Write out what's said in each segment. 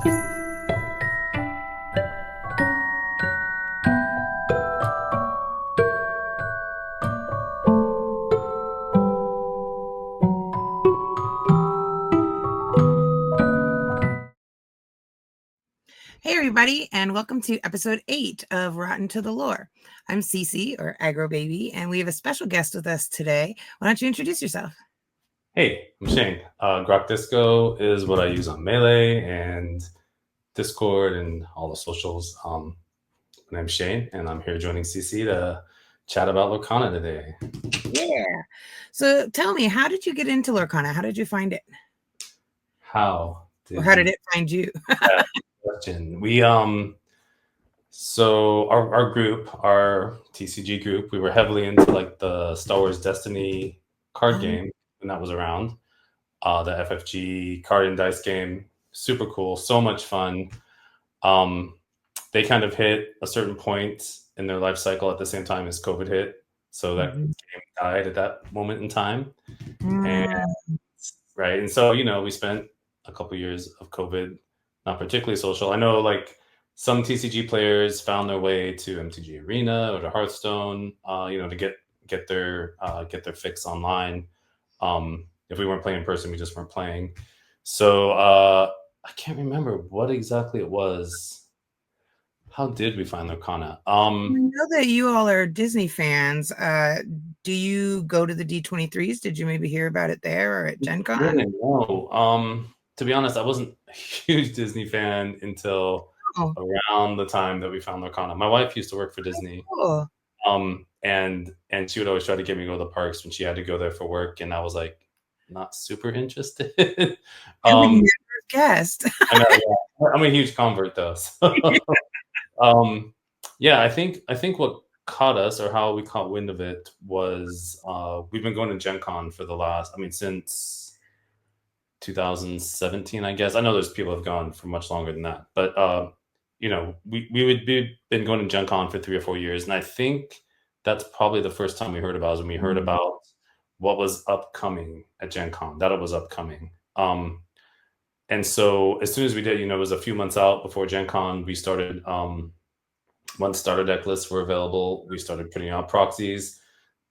Hey, everybody, and welcome to episode 8 of Rotten to the Lore. I'm Cece, or Agro Baby, and we have a special guest with us today. Why don't you introduce yourself? Hey, I'm Shane. Grok Disco is what I use on Melee and Discord and all the socials. My name's Shane, and I'm here joining CC to chat about Lorcana today. Yeah. So tell me, how did you get into Lorcana? How did you find it? How Or how did it find you? That question. So our group, our TCG group, we were heavily into like the Star Wars Destiny card game when that was around. The FFG card and dice game, super cool, so much fun. They kind of hit a certain point in their life cycle at the same time as COVID hit, so that game died at that moment in time. And right, and so we spent a couple years of COVID not particularly social. I know like some TCG players found their way to MTG Arena or to Hearthstone, to get their fix online. If we weren't playing in person, we just weren't playing. So I can't remember what exactly it was. How did we find Lorcana? I know that you all are Disney fans. Do you go to the D23s? Did you maybe hear about it there or at Gen Con? No. To be honest, I wasn't a huge Disney fan until around the time that we found Lorcana. My wife used to work for Disney. Cool. And she would always try to get me to go to the parks when she had to go there for work, and I was like not super interested. I would never have guessed. I know, yeah. I'm a huge convert though. So, yeah, I think what caught us, or how we caught wind of it, was we've been going to Gen Con for the last, since 2017, I guess. I know there's people who have gone for much longer than that, but we've been going to Gen Con for 3 or 4 years, and I think that's probably the first time we heard about it, when we heard about what was upcoming at Gen Con, that it was upcoming. And so as soon as we did, it was a few months out before Gen Con, we started, once starter deck lists were available, we started putting out proxies,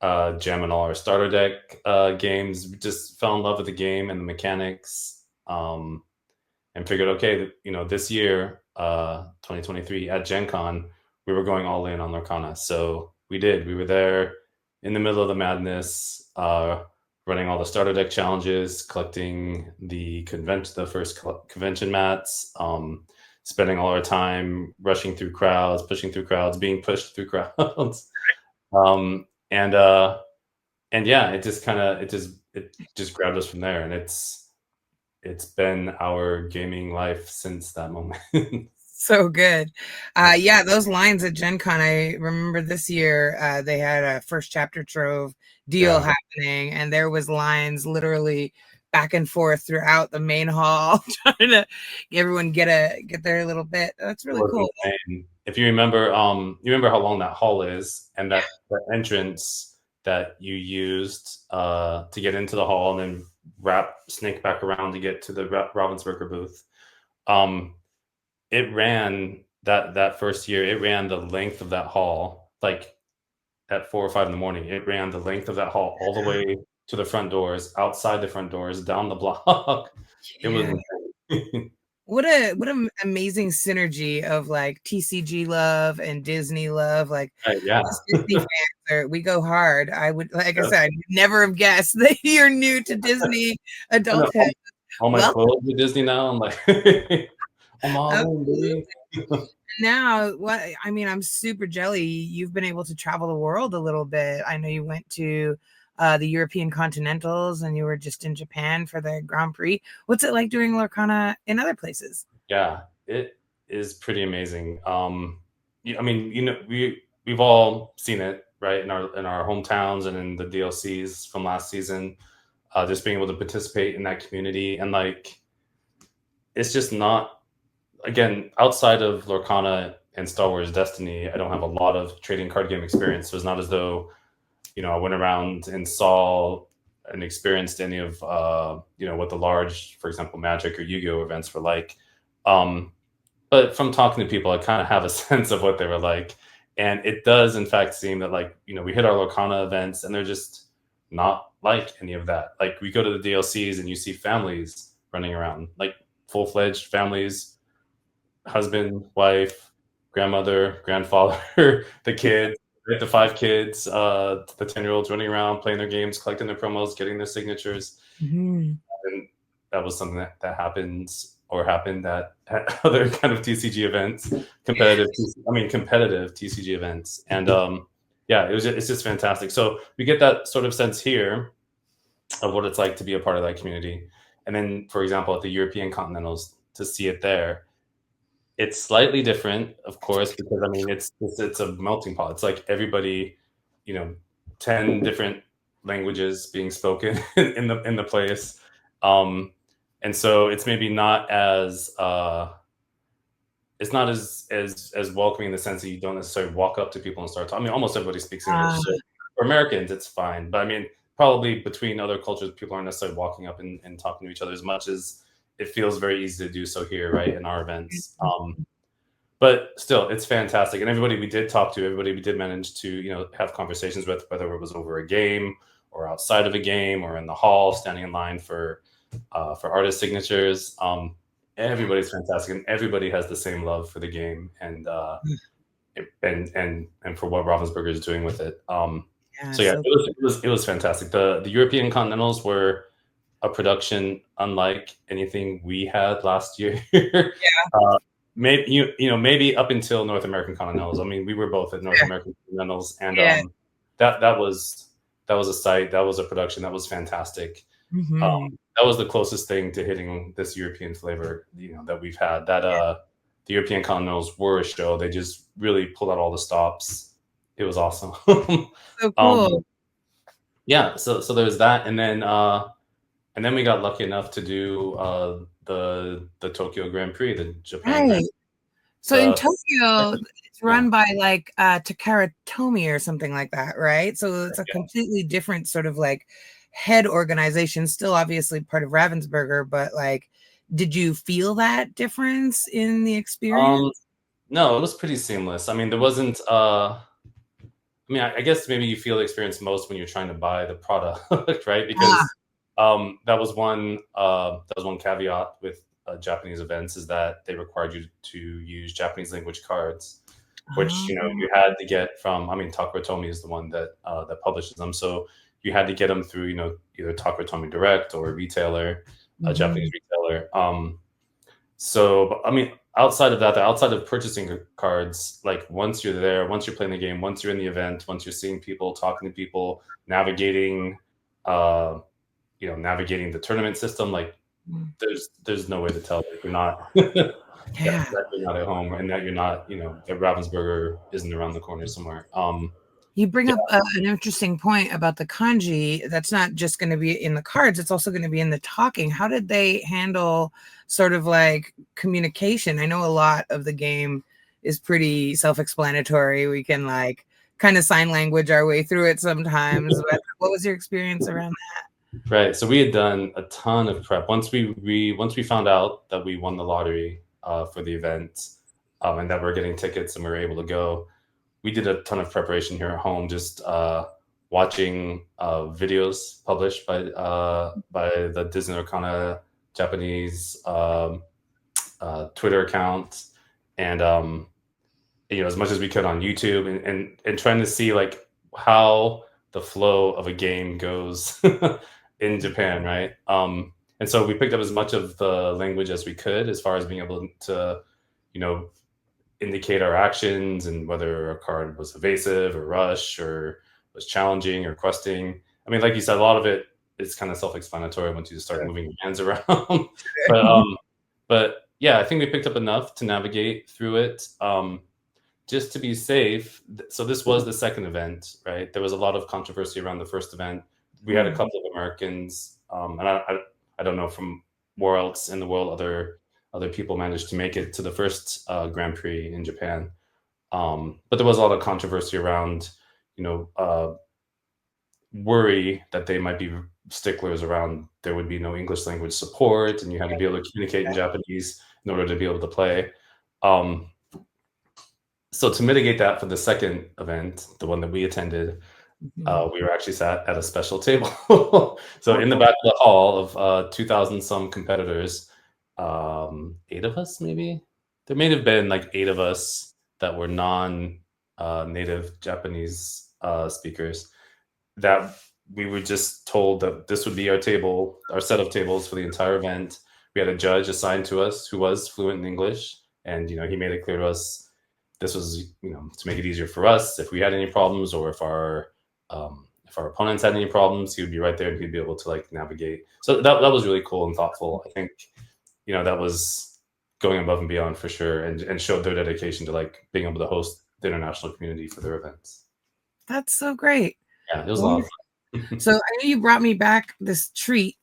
jamming all our starter deck games. We just fell in love with the game and the mechanics, and figured, okay, this year, 2023 at Gen Con, we were going all in on Lorcana. So we did. We were there in the middle of the madness, running all the starter deck challenges, collecting the first convention mats, spending all our time rushing through crowds, pushing through crowds, being pushed through crowds. And yeah, it just grabbed us from there, and it's been our gaming life since that moment. So good. Yeah, those lines at Gen Con, I remember this year, they had a first chapter trove deal happening, and there was lines literally back and forth throughout the main hall trying to everyone get their little bit. That's really cool. If you remember, how long that hall is, and that entrance that you used to get into the hall, and then snake back around to get to the Ravensburger booth. It ran that first year. It ran the length of that hall, like at 4 or 5 in the morning. It ran the length of that hall all the way to the front doors, outside the front doors, down the block. It was insane. What an amazing synergy of like TCG love and Disney love. Like, yeah, Disney fans we go hard. I would, like I said, never have guessed that you're new to Disney adulthood. All my clothes are Disney now. I'm like, I'm all in. Now, I'm super jelly. You've been able to travel the world a little bit. I know you went to the European Continentals, and you were just in Japan for the Grand Prix. What's it like doing Lorcana in other places? Yeah, it is pretty amazing. We've all seen it, right, in our hometowns and in the DLCs from last season. Just being able to participate in that community, and like, it's just not, again, outside of Lorcana and Star Wars Destiny, I don't have a lot of trading card game experience. So it's not as though, I went around and saw and experienced any of, what the large, for example, Magic or Yu-Gi-Oh events were like. Um, but from talking to people, I kind of have a sense of what they were like, and it does, in fact, seem that like we hit our Lorcana events, and they're just not like any of that. Like we go to the DLCs, and you see families running around, like full fledged families, husband, wife, grandmother, grandfather, the kids, right, the 5 kids, the 10-year-olds running around, playing their games, collecting their promos, getting their signatures. Mhm. And that was something that happens or happened at other kind of TCG events, competitive TCG events. And yeah, it's just fantastic. So we get that sort of sense here of what it's like to be a part of that community. And then, for example, at the European Continentals, to see it there, it's slightly different, of course, because I mean it's a melting pot. It's like everybody, you know, 10 different languages being spoken in the place, um, and so it's maybe not as it's not as welcoming in the sense that you don't necessarily walk up to people and start talking. I mean, almost everybody speaks Ah, English, so for Americans, it's fine. But I mean, probably between other cultures, people aren't necessarily walking up and talking to each other as much as it feels very easy to do so here, right, in our events. But still, it's fantastic. And everybody we did talk to, everybody we did manage to, have conversations with, whether it was over a game or outside of a game or in the hall, standing in line for artist signatures. Everybody's fantastic, and everybody has the same love for the game and for what Ravensburger is doing with it. yeah, So yeah, so it was fantastic. The European Continentals were a production unlike anything we had last year. uh, maybe maybe up until North American Continentals. I mean, we were both at North fair. American Continentals, and Yeah. that was a site, that was a production, that was fantastic. Um, Mhm. that was the closest thing to hitting this European flavor, that we've had. Yeah, The European Continentals were a show. They just really pulled out all the stops. It was awesome. so um, cool. yeah, so there's that, and then we got lucky enough to do the Tokyo Grand Prix, the Japan Right. Grand, So in the Tokyo, it's yeah, run by like Takara Tomy or something like that, right? So it's a yeah. completely different sort of like head organization, still obviously part of Ravensburger, but like, did you feel that difference in the Um, experience? no, it was pretty seamless. I mean, there wasn't. I mean, I guess maybe you feel the experience most when you're trying to buy the product, right? Ah, Because that was one caveat with Japanese events, is that they required you to use Japanese language cards, which oh, you had to get from. I mean, Takuratomi is the one that publishes them, so you had to get them through either Takuratomi Direct or a retailer, a Japanese mhm. retailer. So, I mean, outside of purchasing cards, like once you're there, once you're playing the game, once you're in the event, once you're seeing people, talking to people, navigating, uh, navigating the tournament system, like Mm. there's no way to tell that you're not that, Yeah. that you're not at home, and that you're not, that Ravensburger isn't around the corner somewhere. You bring Yeah. up an interesting point about the kanji. That's not just going to be in the cards, it's also going to be in the talking. How did they handle sort of like communication? I know a lot of the game is pretty self-explanatory. We can like kind of sign language our way through it sometimes. But what was your experience around Right. So we had done a ton of prep. Once we found out that we won the lottery for the event, and that we're getting tickets and we were able to go, we did a ton of preparation here at home, just watching videos published by the Disney Arcana Japanese Twitter account, and as much as we could on YouTube, and trying to see like how the flow of a game goes in Japan, right? And so we picked up as much of the language as we could, as far as being able to, you know, indicate our actions and whether a card was evasive or rush or was challenging or questing. I mean, like you said, a lot of it is kind of self-explanatory once you just start moving your hands around. but that? but yeah, I think we picked up enough to navigate through it. Just to be safe, so this was the second event, right? There was a lot of controversy around the first event. We had a Oh, couple of Americans, and I don't know from where else in the world other people managed to make it to the first Grand Prix in Japan. But there was a lot of controversy around, you know, uh, worry that they might be sticklers around there would be no English language support, and you had to be able to communicate in Japanese in order to be able to play. Um, so to mitigate that for the second event, the one that we attended, Mhm. we were actually sat at a special table. So Oh, in the cool. back of the hall of 2,000 some competitors, eight of us maybe. There may have been like eight of us that were non native Japanese speakers. That we were just told that this would be our table, our set of tables for the entire event. We had a judge assigned to us who was fluent in English, and he made it clear to us this was to make it easier for us if we had any problems, or if our opponents had any problems, he would be right there and he'd be able to like navigate. So that was really cool and thoughtful. I think that was going above and beyond for sure, and showed their dedication to like being able to host the international community for their events. That's so great. Yeah, it was a lot of Wonderful. fun. So I know you brought me back this treat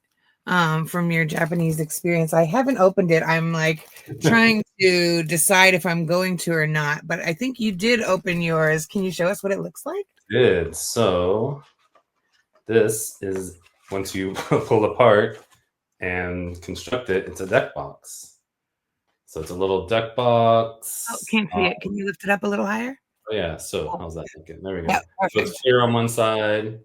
from your Japanese experience. I haven't opened it. I'm like trying to decide if I'm going to or not, but I think you did open yours. Can you show us what it looks like? Did so. This is once you pull apart and construct it, it's a deck box. So it's a little deck Oh, box. can't see it. Can you lift it up a little higher? Oh yeah, so Oh, how's that looking? There we yeah, go. So it's perfect. clear on one side.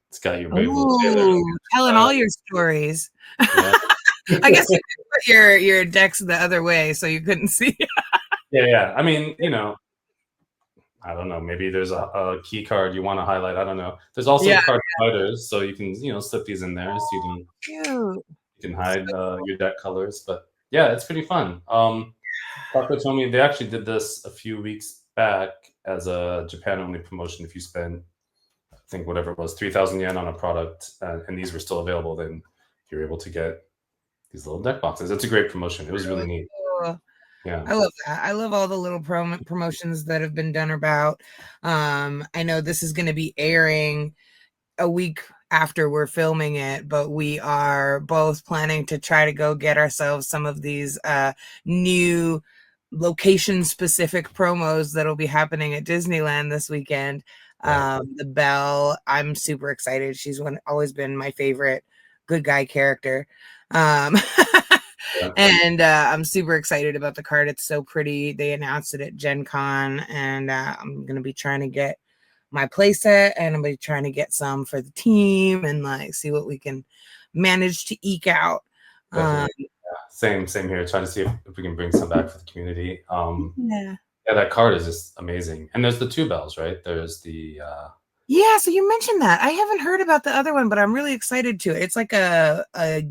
It's got your brave little sailor on Oh, telling the other all side. your stories. Yeah. I guess you could put your decks the other way so you couldn't see. Yeah, yeah. I mean, I don't know. Maybe there's a key card you want to highlight. I don't know. There's also Yeah, card dividers, so you can slip these in there so cute. you can hide your deck colors. But yeah, it's pretty fun. Taco told me they actually did this a few weeks back as a Japan only promotion. If you spend, I think whatever it was, 3,000 yen on a product, and these were still available, then you're able to get these little deck boxes. It's a great promotion. It was really neat. Oh, Yeah, I love that. I love all the little promotions that have been done about. I know this is going to be airing a week after we're filming it, but we are both planning to try to go get ourselves some of these new location specific promos that'll be happening at Disneyland this weekend. yeah, The Belle, I'm super excited. She's always been my favorite good guy character. Um, yeah. and I'm super excited about the card. It's so pretty. They announced it at Gen Con, and I'm going to be trying to get my playset, and I'm gonna be trying to get some for the team and like see what we can manage to eke out. Um, Definitely. Yeah. Same here. Trying to see if we can bring some back for the community. yeah. Yeah, that card is just amazing. And there's the two bells, right? There's the Yeah, so you mentioned that. I haven't heard about the other one, but I'm really excited to. It's like a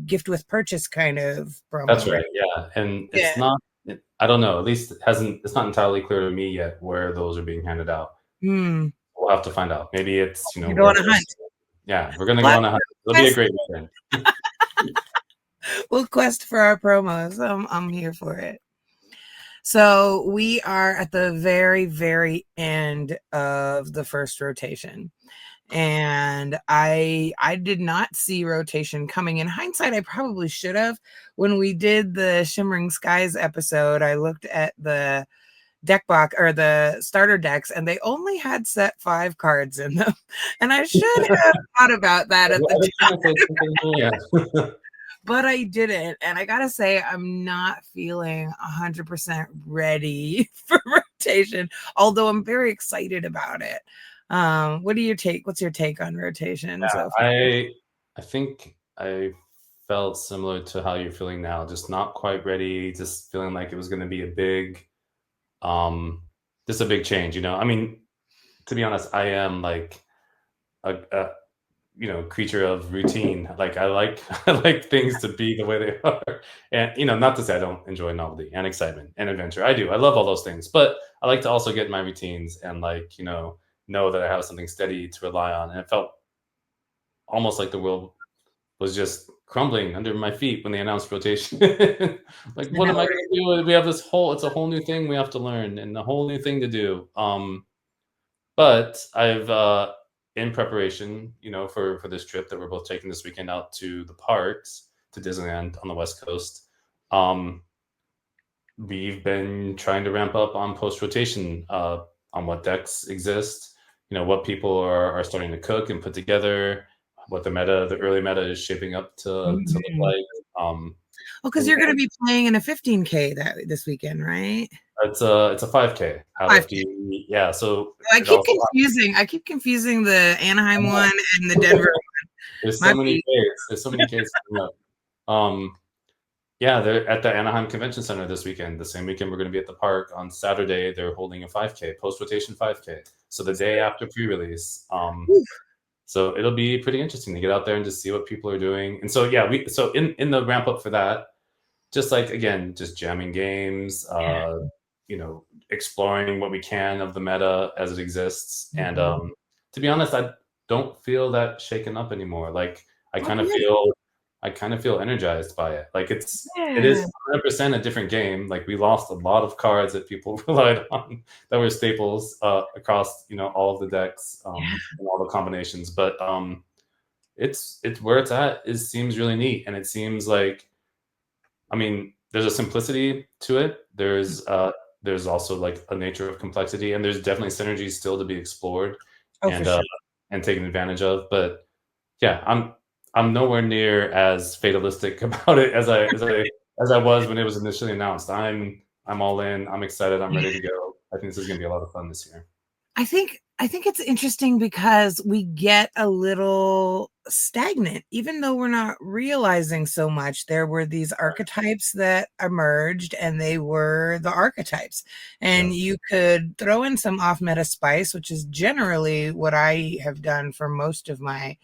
gift with purchase kind of that's promo, right? right. Yeah, and Yeah. it's not. I don't know. At least it hasn't. It's not entirely clear to me yet where those are being handed out. Hmm. We'll have to find out. Maybe it's You go on wherever. a hunt. Yeah, we're gonna go Let's on a hunt. It'll be a quest. great weekend. We'll quest for our promos. I'm here for it. So we are at the very, very end of the first rotation. And I did not see rotation coming. In hindsight, I probably should have. When we did the Shimmering Skies episode, I looked at the deck box or the starter decks, and they only had set 5 cards in them. And I should have thought about that at Well, the I was time, gonna say something here. Yeah. but I didn't. And I gotta say, I'm not feeling 100% ready for rotation, although I'm very excited about it. What's your take on rotation so far? I think I felt similar to how you're feeling now. Just not quite ready. Just feeling like it was going to be um, just a big change. I mean, to be honest, I am like a creature of routine. Like I like I like things to be the way they are, and not to say I don't enjoy novelty and excitement and adventure. I do. I love all those things, but I like to also get in my routines and like know that I have something steady to rely on. And it felt almost like the world was just crumbling under my feet when they announced rotation. Like, I what know, am I going to do? We have it's a whole new thing we have to learn and a whole new thing to do. But I've in preparation, for this trip that we're both taking this weekend out to the parks to Disneyland on the West Coast. Um, we've been trying to ramp up on post rotation, on what decks exist, what people are starting to cook and put together, what the early meta is shaping up to look like. Because you're going to be playing in a 15K this weekend, right? It's a 5K out of 5K. the So I it keep also confusing the Anaheim one and the Denver one. there's My so many Ks. There's so many Ks coming up. Yeah, they're at the Anaheim Convention Center this weekend. The same weekend we're going to be at the park. On Saturday, they're holding a 5K, post-rotation 5K. So the day after pre-release. So it'll be pretty interesting to get out there and just see what people are doing. And so, yeah, so in the ramp up for that, just like, again, just jamming games, exploring what we can of the meta as it exists. And to be honest, I don't feel that shaken up anymore. Like I kind of feel energized by it. Like it is 100% a different game. Like we lost a lot of cards that people relied on that were staples across all of the decks and all the combinations. But it's where it's at seems really neat, and it seems like, I mean, there's a simplicity to it. There's also like a nature of complexity, and there's definitely synergies still to be explored for sure. and taken advantage of. But yeah, I'm nowhere near as fatalistic about it as I was when it was initially announced. I'm all in. I'm excited. I'm ready to go. I think this is going to be a lot of fun this year. I think it's interesting because we get a little stagnant, even though we're not realizing so much. There were these archetypes that emerged, and they were the archetypes. And you could throw in some off-meta spice, which is generally what I have done for most of my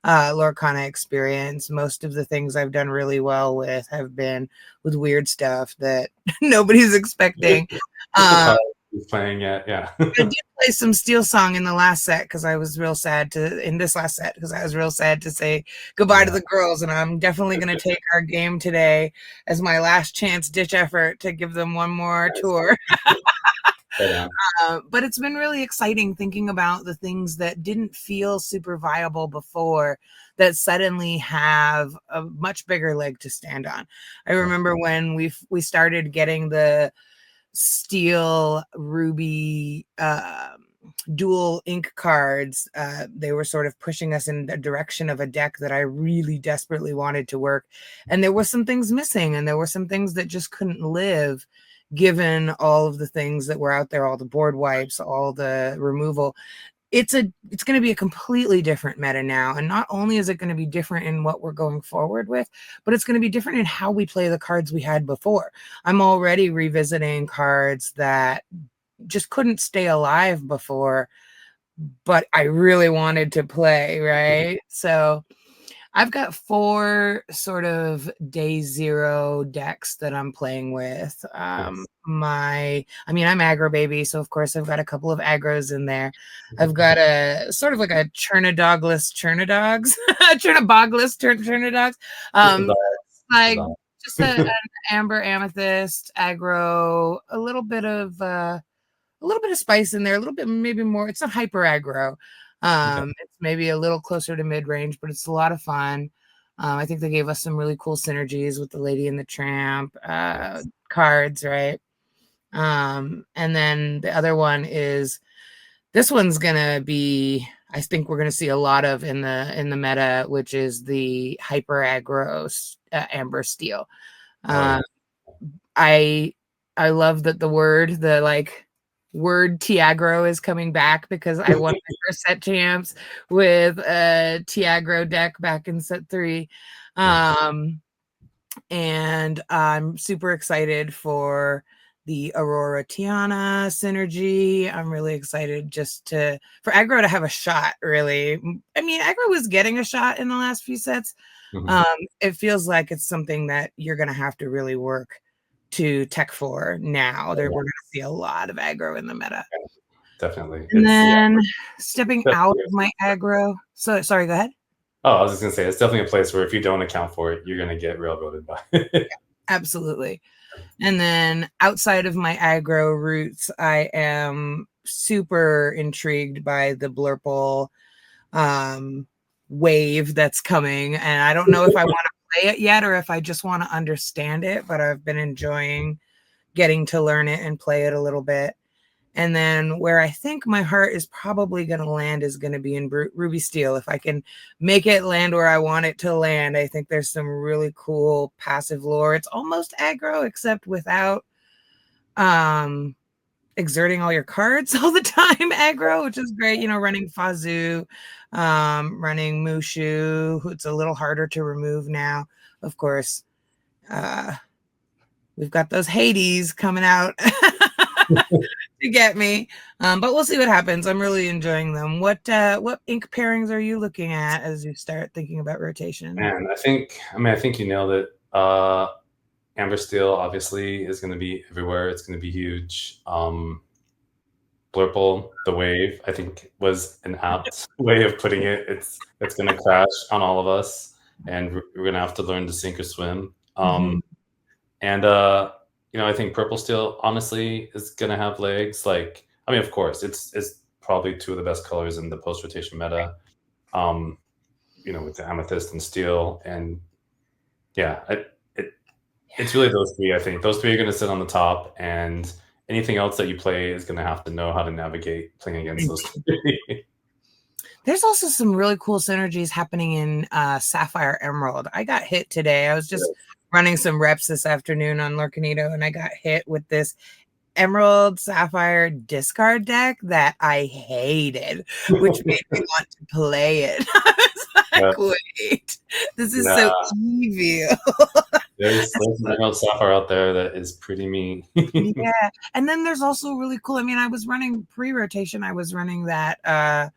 Lorcana experience. Most of the things I've done really well with have been with weird stuff that nobody's expecting. Playing it, yeah. I did play some Steel Song in the last set because I was real sad to say goodbye to the girls, and I'm definitely going to take our game today as my last chance ditch effort to give them one more tour. But it's been really exciting thinking about the things that didn't feel super viable before that suddenly have a much bigger leg to stand on. I remember when we started getting the steel ruby dual ink cards, they were sort of pushing us in the direction of a deck that I really desperately wanted to work, and there were some things missing, and there were some things that just couldn't live given all of the things that were out there, all the board wipes, all the removal. It's going to be a completely different meta now. And not only is it going to be different in what we're going forward with, but it's going to be different in how we play the cards we had before. I'm already revisiting cards that just couldn't stay alive before, but I really wanted to play, right? So I've got 4 sort of day 0 decks that I'm playing with. I'm aggro baby, so of course I've got a couple of aggros in there. I've got a sort of like a Chernodogless Chernodogs, Chernobogless Chernodogs. Like just an amber amethyst aggro, a little bit of spice in there, a little bit maybe more. It's not hyper aggro. It's maybe a little closer to mid-range, but it's a lot of fun. I think they gave us some really cool synergies with the Lady and the Tramp cards, right? And then the other one is, this one's gonna be, I think we're gonna see a lot of in the meta, which is the hyper aggro amber steel. I love that the word Tiagro is coming back, because I won my first set champs with a Tiagro deck back in set 3. And I'm super excited for the Aurora Tiana synergy. I'm really excited for aggro to have a shot, really. I mean, aggro was getting a shot in the last few sets. It feels like it's something that you're going to have to really work to tech for now. We're going to see a lot of aggro in the meta. Definitely. And then stepping out of my aggro. So sorry, go ahead. Oh, I was just going to say, it's definitely a place where if you don't account for it, you're going to get railroaded by it. Yeah, absolutely. And then outside of my aggro roots, I am super intrigued by the Blurple wave that's coming. And I don't know if I want to play it yet or if I just want to understand it, but I've been enjoying getting to learn it and play it a little bit. And then where I think my heart is probably going to land is going to be in Ruby Steel. If I can make it land where I want it to land, I think there's some really cool passive lore. It's almost aggro, except without exerting all your cards all the time aggro, which is great. You know, running Fazu, running Mushu, who's a little harder to remove now. Of course, we've got those Hades coming out to get me. But we'll see what happens. I'm really enjoying them. What ink pairings are you looking at as you start thinking about rotation? Man, I think you nailed it. Amber Steel obviously is going to be everywhere. It's going to be huge. Blurple, the wave, I think was an apt way of putting it. It's going to crash on all of us, and we're going to have to learn to sink or swim. And I think Purple Steel honestly is going to have legs. Like, I mean, of course, it's probably two of the best colors in the post rotation meta. With the Amethyst and Steel, and yeah, it's really those three. I think those three are going to sit on the top, and anything else that you play is going to have to know how to navigate playing against those three. There's also some really cool synergies happening in Sapphire Emerald. I got hit today. I was just running some reps this afternoon on Lurkinito, and I got hit with this Emerald Sapphire discard deck that I hated, which made me want to play it. I was like, wait, this is so evil. There's an Emerald Sapphire out there that is pretty mean. Yeah. And then there's also really cool. I mean, I was running pre-rotation. I was running that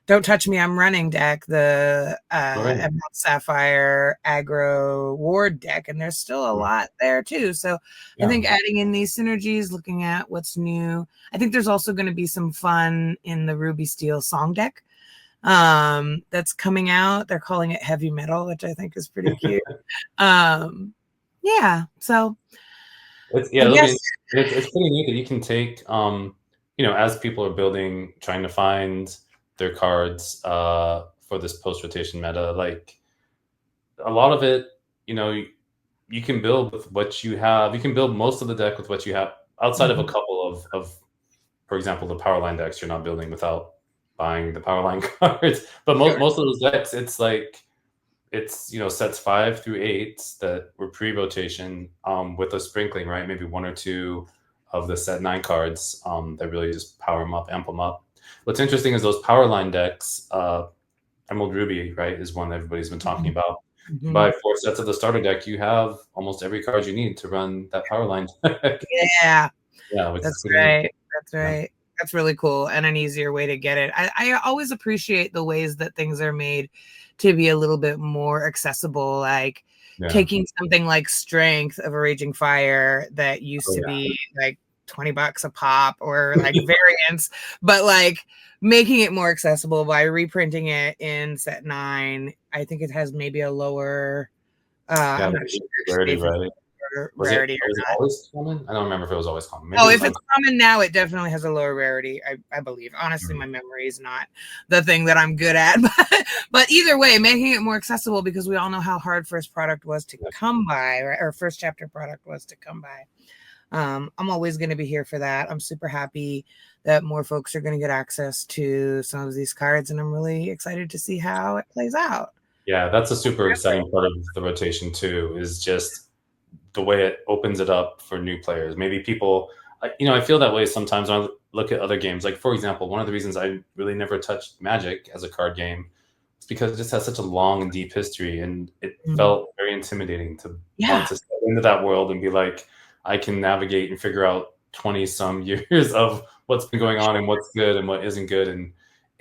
Don't Touch Me, I'm Running deck, the Emerald Sapphire aggro ward deck, and there's still a lot there too. So I think adding in these synergies, looking at what's new. I think there's also going to be some fun in the Ruby Steel song deck that's coming out. They're calling it heavy metal, which I think is pretty cute. Yeah, so it's pretty neat that you can take as people are building, trying to find their cards for this post-rotation meta, like a lot of it, you can build with what you have. You can build most of the deck with what you have, outside of a couple of, for example, the power line decks. You're not building without buying the power line cards, but most of those decks, it's like sets 5 through 8 that were pre-rotation with a sprinkling, right? Maybe 1 or 2 of the set 9 cards that really just power them up, amp them up. What's interesting is those power line decks, Emerald Ruby, right, is one that everybody's been talking about. Buy 4 sets of the starter deck, you have almost every card you need to run that power line deck. Yeah, which that's is right. Neat. That's right. Yeah. That's really cool, and an easier way to get it. I always appreciate the ways that things are made to be a little bit more accessible, like taking something like Strength of a Raging Fire that used to be like $20 a pop, or like variants, but like making it more accessible by reprinting it in set 9. I think it has maybe a lower rarity, right? Rarity was it always common? I don't remember if it was always common. Maybe if it's common now, it definitely has a lower rarity, I believe. Honestly, my memory is not the thing that I'm good at. But either way, making it more accessible, because we all know how hard first product was to come by, right? Or first chapter product was to come by. I'm always going to be here for that. I'm super happy that more folks are going to get access to some of these cards, and I'm really excited to see how it plays out. Yeah, that's a super exciting part of the rotation too, is just the way it opens it up for new players. Maybe people, I feel that way sometimes when I look at other games. Like, for example, one of the reasons I really never touched Magic as a card game is because it just has such a long and deep history, and it felt very intimidating to want to step into that world and be like, I can navigate and figure out 20 some years of what's been going on and what's good and what isn't good.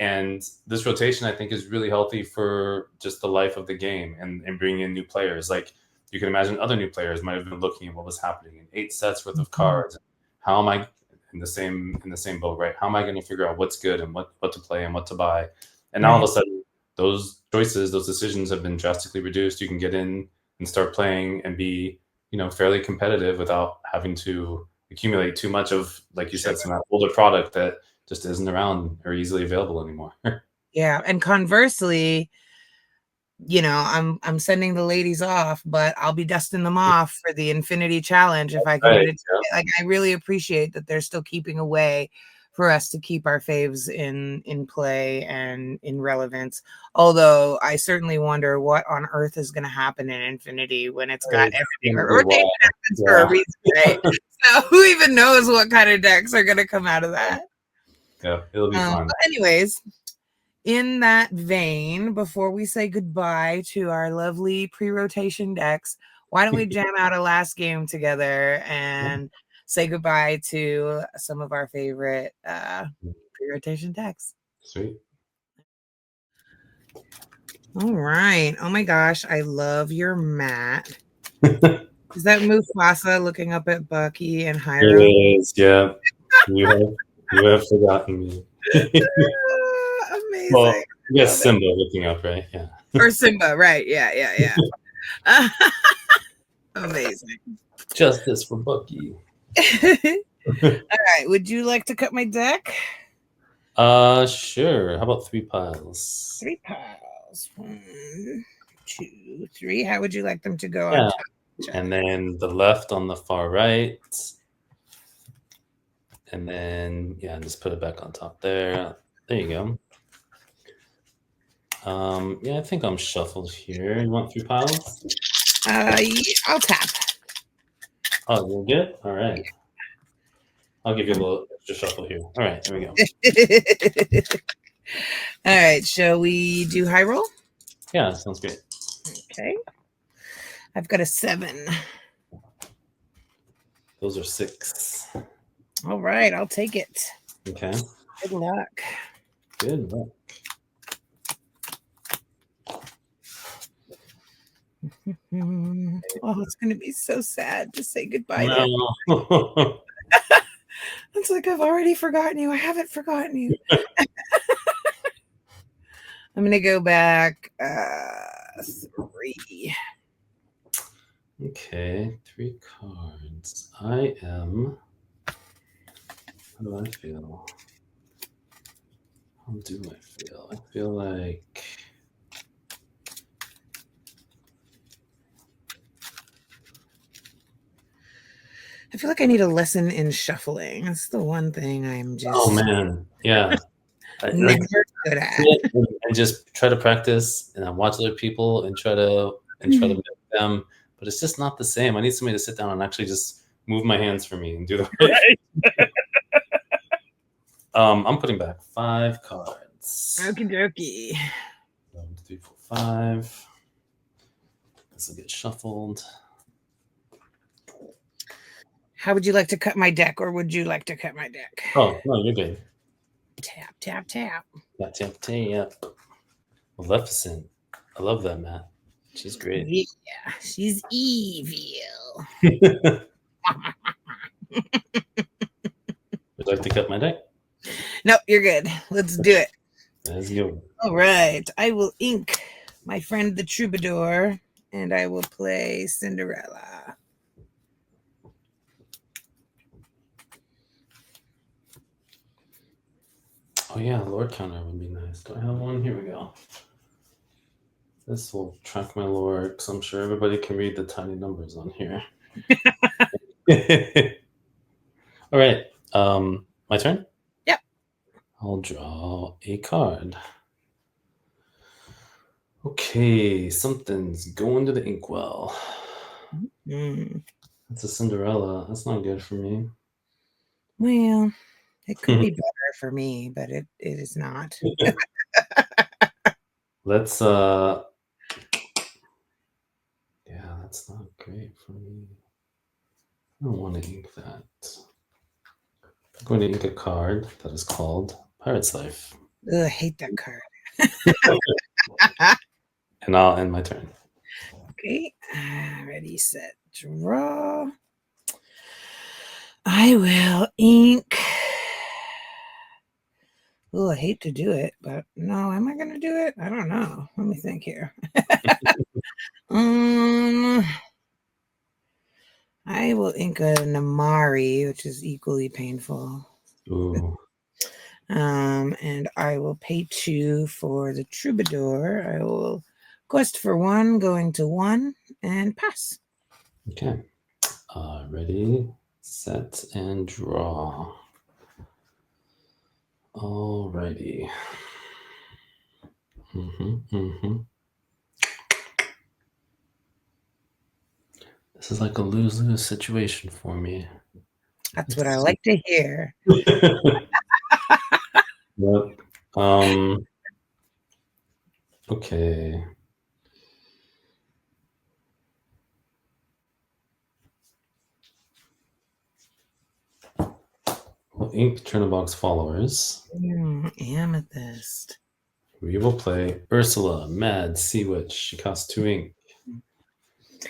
And this rotation, I think, is really healthy for just the life of the game and bringing in new players. Like, you can imagine other new players might have been looking at what was happening in 8 sets worth of cards. How am I in the same boat, right? How am I going to figure out what's good and what to play and what to buy? And now all of a sudden, those choices, those decisions have been drastically reduced. You can get in and start playing and be, fairly competitive without having to accumulate too much of, like you said, some of that older product that just isn't around or easily available anymore. Yeah, and conversely, I'm sending the ladies off, but I'll be dusting them off for the Infinity Challenge if I can get Right. it. Like, I really appreciate that they're still keeping a way for us to keep our faves in play and in relevance. Although I certainly wonder what on earth is going to happen in Infinity when it's got everything. Rotation happens for a reason, right? So who even knows what kind of decks are going to come out of that? Yeah, it'll be fun. But anyways, in that vein, before we say goodbye to our lovely pre-rotation decks, why don't we jam out a last game together and say goodbye to some of our favorite pre-rotation decks? Sweet. All right. Oh my gosh, I love your mat. Is that Mufasa looking up at Bucky and Hiram? It is, yeah. You have forgotten me. Amazing. Well, yes, Simba looking up, right? Yeah. Or Simba, right? Yeah. Amazing. Justice for Bucky. All right. Would you like to cut my deck? Sure. How about 3 piles? 3 piles. 1, 2, 3. How would you like them to go Yeah. on top? And then the left on the far right. And then, yeah, just put it back on top there. There you go. Yeah, I think I'm shuffled here. You want 3 piles? Yeah, I'll tap. Oh, you're good? All right. I'll give you a little extra shuffle here. All right, there we go. All right, shall we do high roll? Yeah, sounds great. Okay. I've got a 7. Those are 6. All right, I'll take it. Okay. Good luck. Good luck. Oh, it's going to be so sad to say goodbye. No. It's like I've already forgotten you. I haven't forgotten you. I'm going to go back 3. Okay, 3 cards. I am. How do I feel? How do I feel? I feel like. I feel like I need a lesson in shuffling. That's the one thing I'm just. Oh man, yeah. Never good at. I just try to practice, and I watch other people and try to make them, but it's just not the same. I need somebody to sit down and actually just move my hands for me and do the right. I'm putting back 5 cards. Okie dokie. 1, 2, 3, 4, 5. This will get shuffled. How would you like to cut my deck, or would you like to cut my deck? Oh no, you're good. Tap, tap, tap. Tap, tap, tap. Maleficent. I love that, Matt. She's great. Yeah, she's evil. Would you like to cut my deck? Nope, you're good. Let's do it. Let's go. All right. I will ink my friend the Troubadour, and I will play Cinderella. Oh yeah, Lord counter would be nice. Do I have one? Here we go. This will track my lore, because I'm sure everybody can read the tiny numbers on here. All right. My turn? Yep. I'll draw a card. Okay, something's going to the inkwell. That's a Cinderella. That's not good for me. Well, it could be better for me, but it is not. Let's yeah, that's not great for me. I don't want to ink that. I'm going to ink a card that is called Pirate's Life. Ugh, I hate that card. And I'll end my turn. Okay. Ready, set, draw. I will ink. Oh, I hate to do it, but no, am I going to do it? I don't know. Let me think here. I will ink a Namari, which is equally painful. Ooh. And I will pay 2 for the Troubadour. I will Quest for 1, going to 1, and pass. Okay. Ready, set, and draw. Alrighty. This is like a lose-lose situation for me. That's what I like to hear. Yep. Okay. Well, ink Chernobog's followers. Amethyst. We will play Ursula, Mad Sea Witch. She costs 2 ink.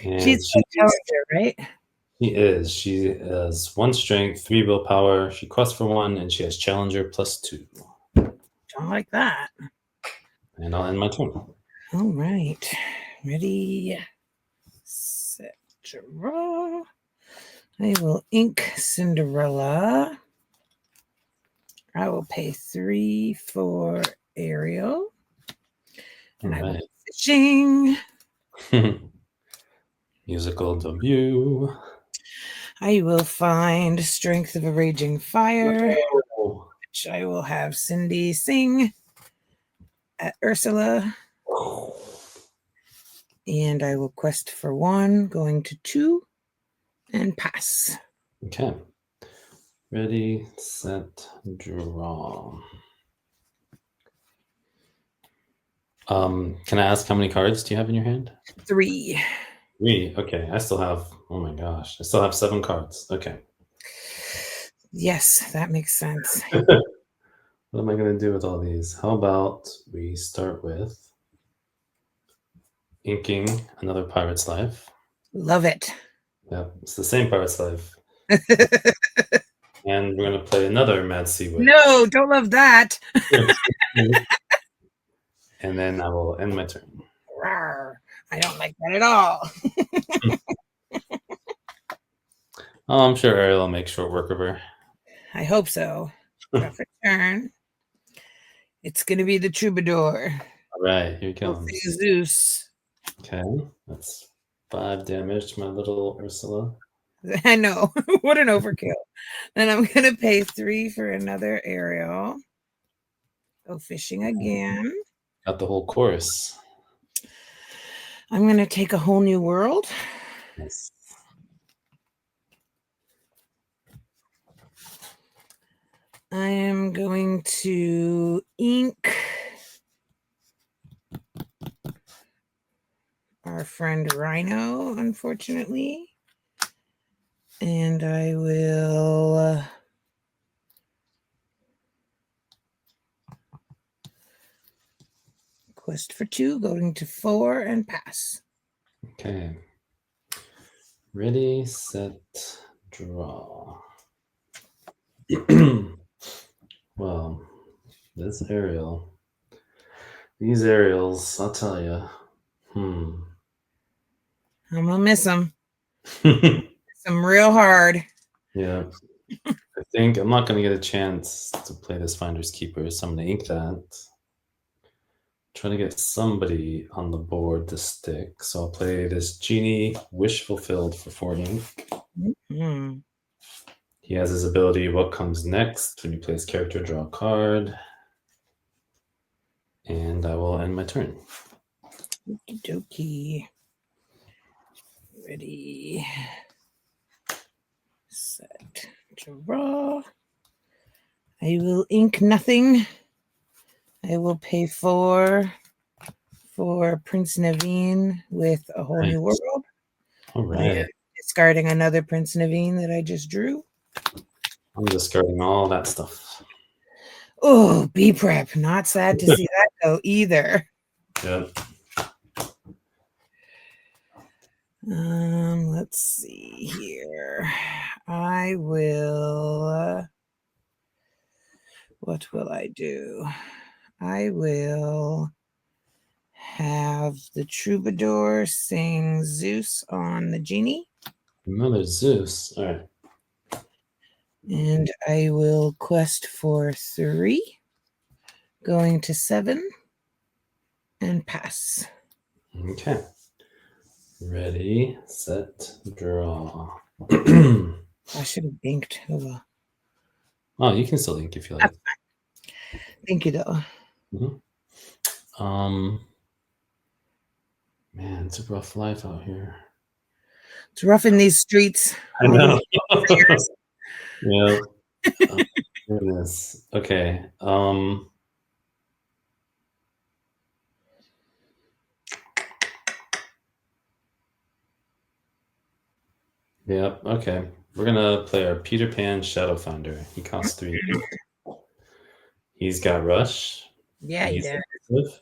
And She's a challenger, right? She has 1 strength, 3 willpower. She quests for 1, and she has challenger +2. Don't like that. And I'll end my turn. All right. Ready, set, draw. I will ink Cinderella. I will pay 3 for Ariel. And I will go fishing. Musical debut. I will find Strength of a Raging Fire, Oh. which I will have Cindy sing at Ursula. And I will quest for 1, going to 2, and pass. Okay. Ready, set, draw. Can I ask how many cards do you have in your hand? 3. 3. Okay. I still have, oh my gosh, I still have 7 cards. Okay. Yes, that makes sense. What am I going to do with all these? How about we start with inking another Pirate's Life. Love it. Yep, it's the same Pirate's Life. And we're going to play another Mad Sea Witch. No, don't love that. And then I will end my turn. Rawr. I don't like that at all. Oh, I'm sure Ariel will make short work of her. I hope so. Rough turn. It's going to be the Troubadour. All right, here he comes. Zeus. Okay, that's 5 damage to my little Ursula. I know. What an overkill. Then I'm going to pay 3 for another Ariel. Go fishing again. Got the whole chorus. I'm going to take a whole new world. Nice. I am going to ink our friend Rhino, unfortunately. And I will quest for 2, going to 4, and pass. Okay. Ready, set, draw. Well, this Ariel. These Ariels, I'll tell you. I'm going to miss them. Some real hard. Yeah. I think I'm not going to get a chance to play this Finder's Keeper, so I'm going to ink that. Trying to get somebody on the board to stick. So I'll play this Genie, Wish Fulfilled for 4 ink. He has his ability, What Comes Next. When you play his character, draw a card. And I will end my turn. Okie dokie. Ready. Set. Draw. I will ink nothing. I will pay 4 for Prince Naveen with a whole new world. All right. Discarding another Prince Naveen that I just drew. I'm discarding all that stuff. Oh, B prep. Not sad to see that go either. Yep. Let's see here. I will. What will I do? I will have the Troubadour sing Zeus on the Genie. Another Zeus. All right. And I will quest for 3, going to 7, and pass. Okay. Ready, set, draw. I should have inked. Oh, well. Oh, you can still ink if you That's like. fine. Thank you, though. Man, it's a rough life out here. It's rough in these streets. I All know. these players. Yeah. Oh, goodness. Okay. Yep. Okay. We're gonna play our Peter Pan Shadow Finder. He costs 3. He's got Rush. Yeah, he He's did. aggressive.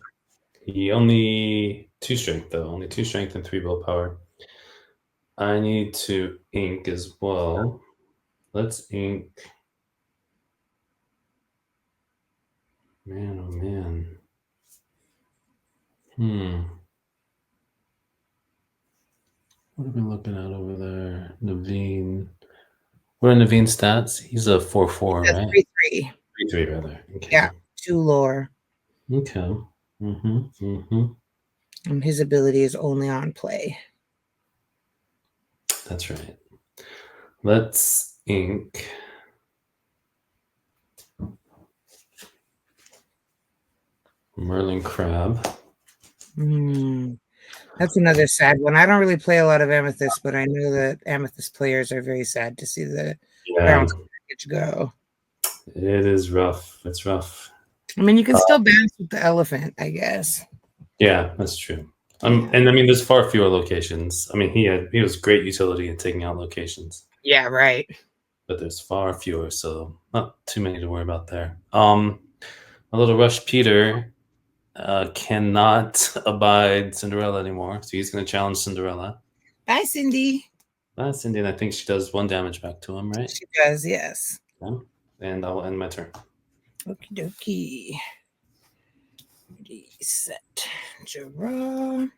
He only 2 strength though. Only 2 strength and 3 willpower. I need to ink as well. Let's ink. Man, oh man. What are we looking at over there? Naveen. What are Naveen's stats? He's a 4/4, That's right? 3-3. 3/3 rather. Okay. Yeah, 2 lore. Okay. His ability is only on play. That's right. Let's ink. Merlin Crab. That's another sad one. I don't really play a lot of Amethyst, but I know that Amethyst players are very sad to see the Yeah, bounce package go. it is rough. It's rough. I mean, you can still bounce with the elephant, I guess. Yeah, that's true. Yeah. And I mean, there's far fewer locations. I mean, he was great utility in taking out locations, Yeah, right. but there's far fewer, so not too many to worry about there. A little Rush Peter cannot abide Cinderella anymore, so he's going to challenge Cinderella. Bye, Cindy. Cindy, and I think she does 1 damage back to him, right? She does, yes. Okay. And I will end my turn. Okie dokie. Ready, set, draw.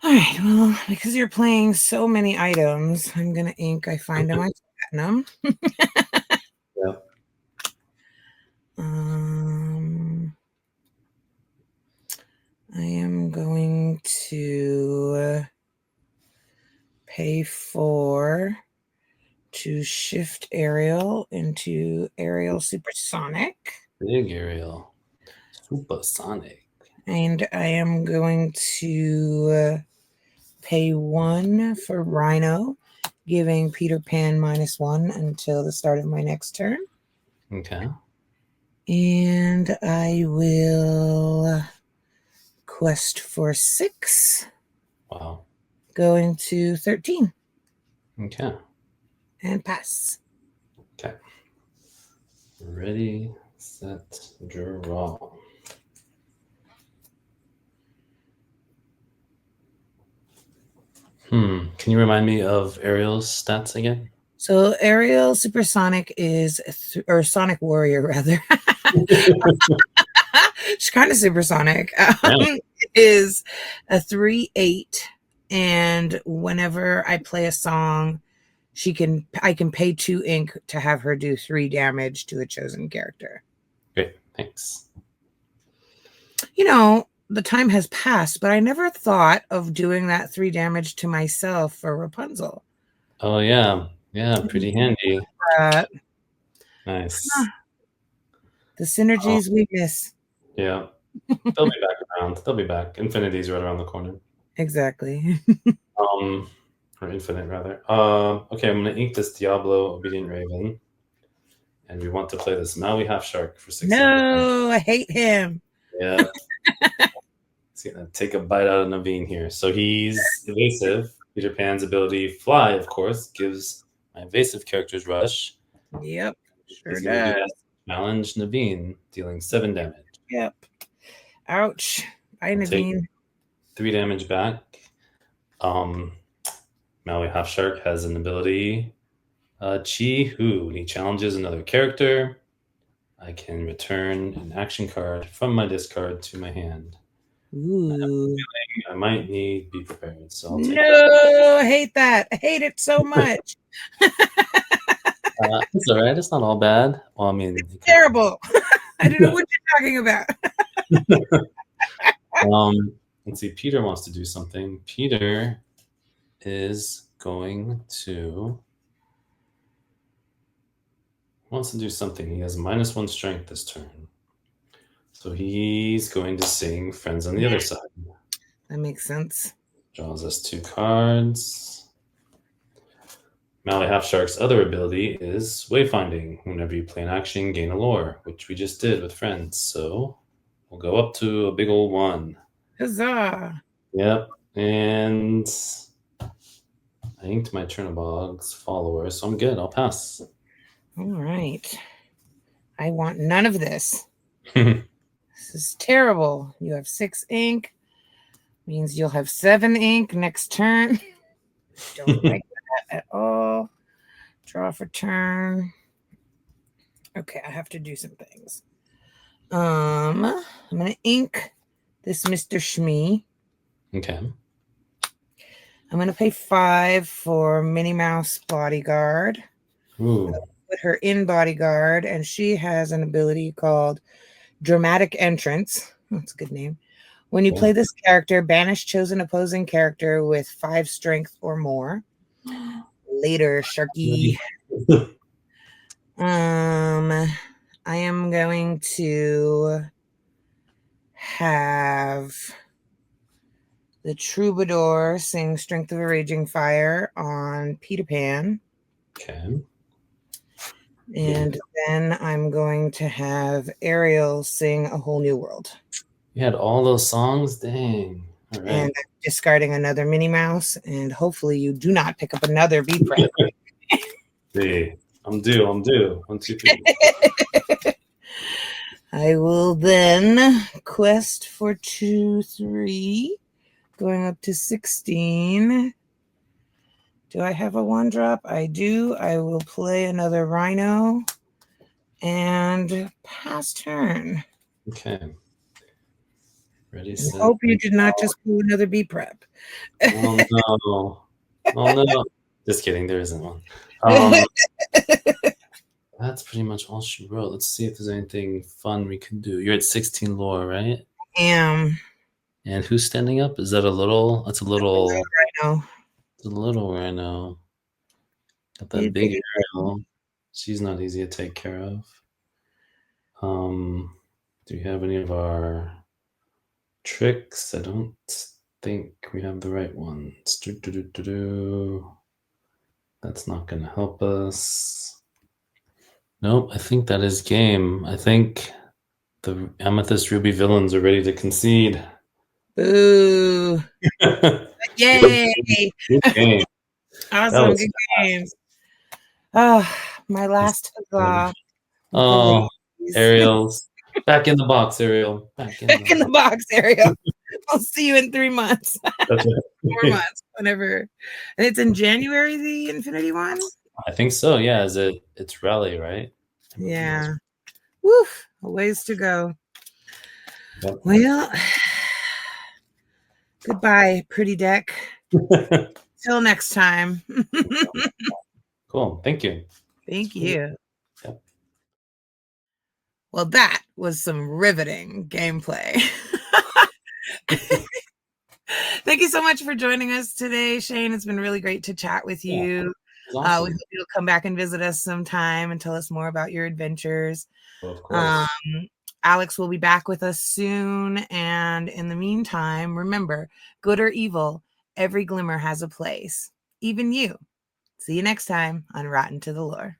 All right, well, because you're playing so many items, I'm going to ink I find on my platinum. Yep. I am going to pay 4 to shift Ariel into Ariel Supersonic. Big Ariel. Supersonic. And I am going to pay 1 for Rhino, giving Peter Pan -1 until the start of my next turn. Okay. And I will quest for 6. Wow. Going to 13. Okay. And pass. Okay. Ready, set, draw. Can you remind me of Ariel's stats again? So Ariel Supersonic is, or Sonic Warrior rather. She's kind of supersonic. Yeah. Is a 3/8, and whenever I play a song, I can pay 2 ink to have her do 3 damage to a chosen character. Great. Thanks. You know, the time has passed, but I never thought of doing that 3 damage to myself for Rapunzel. Oh yeah. Yeah, pretty handy. Nice. The synergies we miss. Yeah. They'll be back around. They'll be back. Infinity's right around the corner. Exactly. Or infinite rather. Okay, I'm gonna ink this Diablo Obedient Raven. And we want to play this Maui Half Shark for 6. No, I hate him. Yeah. He's gonna take a bite out of Naveen here. So he's evasive. Peter Pan's ability Fly, of course, gives my evasive characters Rush. Yep, sure He's gonna do does. that. Challenge Naveen, dealing 7 damage. Yep. Ouch. Bye, I'll take Naveen. 3 damage back. Maui Half Shark has an ability, Chi Hu. When he challenges another character, I can return an action card from my discard to my hand. Ooh. I might need Be Prepared, so I'll take that. No, I hate that. I hate it so much. It's all right. It's not all bad. Well, I mean, Terrible. I don't know what you're talking about. Let's see. Peter wants to do something. Peter is going to wants to do something. He has -1 strength this turn. So he's going to sing Friends on the Other Side. That makes sense. Draws us 2 cards. Malloy Halfshark's other ability is Wayfinding. Whenever you play an action, gain a lore, which we just did with Friends. So we'll go up to a big old 1. Huzzah! Yep. And I inked my Chernobog's follower, so I'm good. I'll pass. All right. I want none of this. This is terrible. You have 6 ink. Means you'll have 7 ink next turn. Don't like that at all. Draw for turn. Okay, I have to do some things. I'm gonna ink this Mr. Shmee. Okay. I'm gonna pay 5 for Minnie Mouse Bodyguard. Ooh. Put her in Bodyguard, and she has an ability called Dramatic Entrance. That's a good name. When you play this character, banish chosen opposing character with 5 strength or more. Later, Sharky. I am going to have the Troubadour sing Strength of a Raging Fire on Peter Pan. Okay. And then I'm going to have Ariel sing A Whole New World. You had all those songs? Dang. All right. And I'm discarding another Minnie Mouse, and hopefully you do not pick up another B-Prep. See, I'm due. 1, 2, 3. I will then quest for 2, 3, going up to 16. Do I have a 1-drop? I do. I will play another Rhino and pass turn. Okay. Ready, And set. hope you did not just pull another B-Prep. Oh no. Oh no. Just kidding, there isn't one. That's pretty much all she wrote. Let's see if there's anything fun we can do. You're at 16 lore, right? Am. And who's standing up? Is that a little? That's a little Rhino. It's a little Rhino. Got that big Ariel. She's not easy to take care of. Do we have any of our tricks? I don't think we have the right ones. That's not going to help us. Nope, I think that is game. I think the Amethyst Ruby villains are ready to concede. Boo. Yay. Good game. Awesome. Good games. Oh, my last huzzah. Oh, Ariel's back in the box, Ariel. Back in the box, Ariel. I'll see you in 3 months. That's right. 4 months, whenever. And it's in January, the Infinity one? I think so, yeah. It's Rally, right? Yeah. Woof. A ways to go. Yep. Well, goodbye, pretty deck. Till next time. Cool. Thank you. Thank you. Yep. Well, that was some riveting gameplay. Thank you so much for joining us today, Shane. It's been really great to chat with you. Yeah, awesome. We hope you'll come back and visit us sometime and tell us more about your adventures. Well, of course. Alex will be back with us soon. And in the meantime, remember, good or evil, every glimmer has a place. Even you. See you next time on Rotten to the Lore.